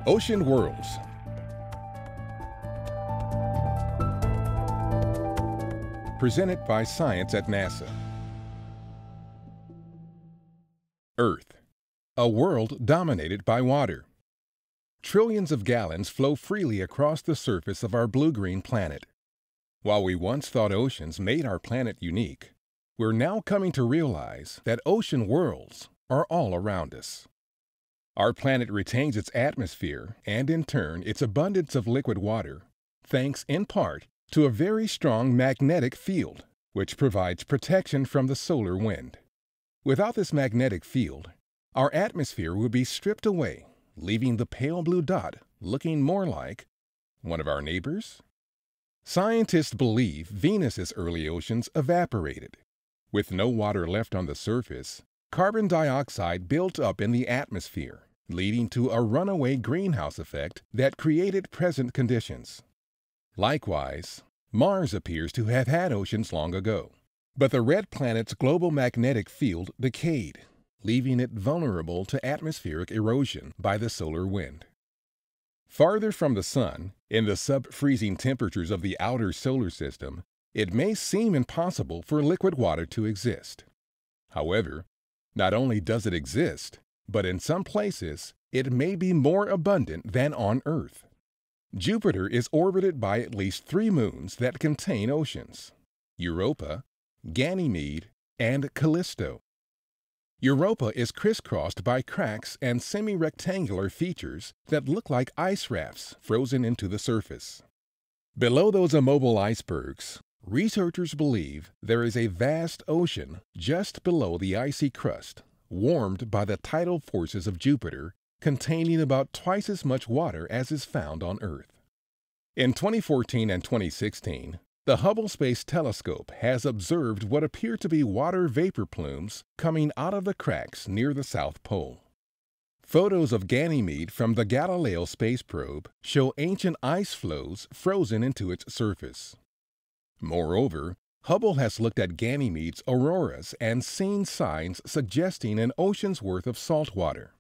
Ocean Worlds. Presented by Science at NASA. Earth, a world dominated by water. Trillions of gallons flow freely across the surface of our blue-green planet. While we once thought oceans made our planet unique, we're now coming to realize that ocean worlds are all around us. Our planet retains its atmosphere and, in turn, its abundance of liquid water, thanks in part to a very strong magnetic field, which provides protection from the solar wind. Without this magnetic field, our atmosphere would be stripped away, leaving the pale blue dot looking more like one of our neighbors. Scientists believe Venus's early oceans evaporated. With no water left on the surface, carbon dioxide built up in the atmosphere, leading to a runaway greenhouse effect that created present conditions. Likewise, Mars appears to have had oceans long ago, but the red planet's global magnetic field decayed, leaving it vulnerable to atmospheric erosion by the solar wind. Farther from the Sun, in the sub-freezing temperatures of the outer solar system, it may seem impossible for liquid water to exist. However, not only does it exist, but in some places, it may be more abundant than on Earth. Jupiter is orbited by at least 3 moons that contain oceans: Europa, Ganymede, and Callisto. Europa is crisscrossed by cracks and semi-rectangular features that look like ice rafts frozen into the surface. Below those immobile icebergs, researchers believe there is a vast ocean just below the icy crust, warmed by the tidal forces of Jupiter, containing about twice as much water as is found on Earth. In 2014 and 2016, the Hubble Space Telescope has observed what appear to be water vapor plumes coming out of the cracks near the South Pole. Photos of Ganymede from the Galileo space probe show ancient ice floes frozen into its surface. Moreover, Hubble has looked at Ganymede's auroras and seen signs suggesting an ocean's worth of salt water.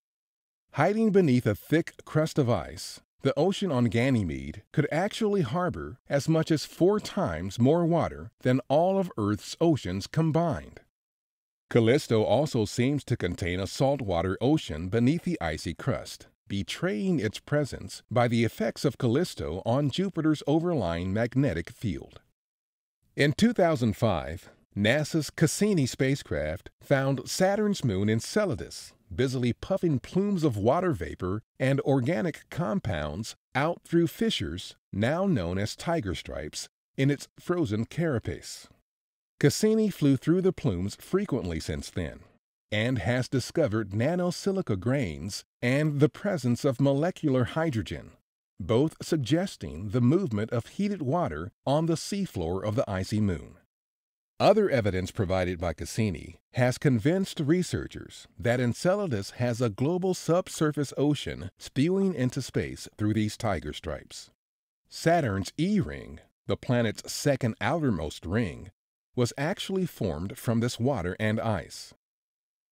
Hiding beneath a thick crust of ice, the ocean on Ganymede could actually harbor as much as 4 times more water than all of Earth's oceans combined. Callisto also seems to contain a saltwater ocean beneath the icy crust, betraying its presence by the effects of Callisto on Jupiter's overlying magnetic field. In 2005, NASA's Cassini spacecraft found Saturn's moon Enceladus busily puffing plumes of water vapor and organic compounds out through fissures, now known as tiger stripes, in its frozen carapace. Cassini flew through the plumes frequently since then, and has discovered nanosilica grains and the presence of molecular hydrogen, both suggesting the movement of heated water on the seafloor of the icy moon. Other evidence provided by Cassini has convinced researchers that Enceladus has a global subsurface ocean spewing into space through these tiger stripes. Saturn's E-ring, the planet's second outermost ring, was actually formed from this water and ice.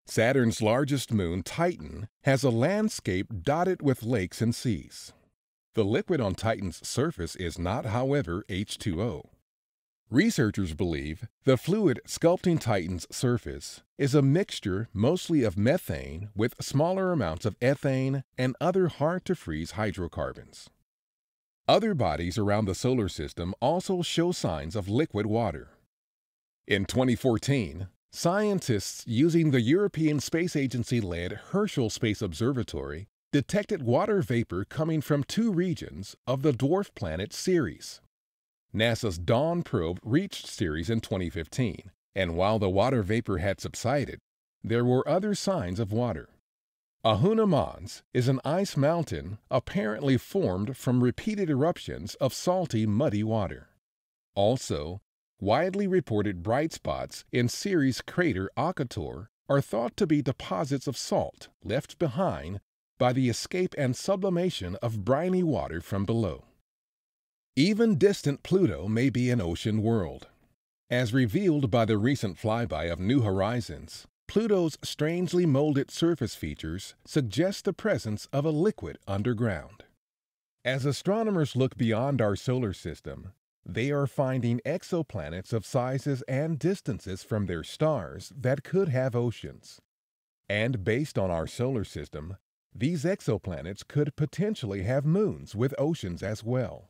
Saturn's largest moon, Titan, has a landscape dotted with lakes and seas. The liquid on Titan's surface is not, however, H2O. Researchers believe the fluid sculpting Titan's surface is a mixture mostly of methane with smaller amounts of ethane and other hard-to-freeze hydrocarbons. Other bodies around the solar system also show signs of liquid water. In 2014, scientists using the European Space Agency-led Herschel Space Observatory detected water vapor coming from 2 regions of the dwarf planet Ceres. NASA's Dawn probe reached Ceres in 2015, and while the water vapor had subsided, there were other signs of water. Ahuna Mons is an ice mountain apparently formed from repeated eruptions of salty, muddy water. Also, widely reported bright spots in Ceres' crater Akator are thought to be deposits of salt left behind by the escape and sublimation of briny water from below. Even distant Pluto may be an ocean world. As revealed by the recent flyby of New Horizons, Pluto's strangely molded surface features suggest the presence of a liquid underground. As astronomers look beyond our solar system, they are finding exoplanets of sizes and distances from their stars that could have oceans. And based on our solar system, these exoplanets could potentially have moons with oceans as well.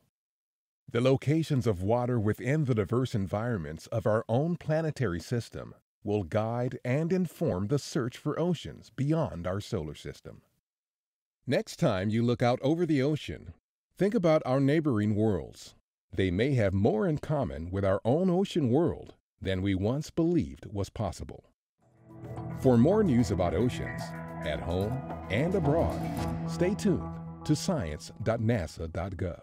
The locations of water within the diverse environments of our own planetary system will guide and inform the search for oceans beyond our solar system. Next time you look out over the ocean, think about our neighboring worlds. They may have more in common with our own ocean world than we once believed was possible. For more news about oceans, at home and abroad, stay tuned to science.nasa.gov.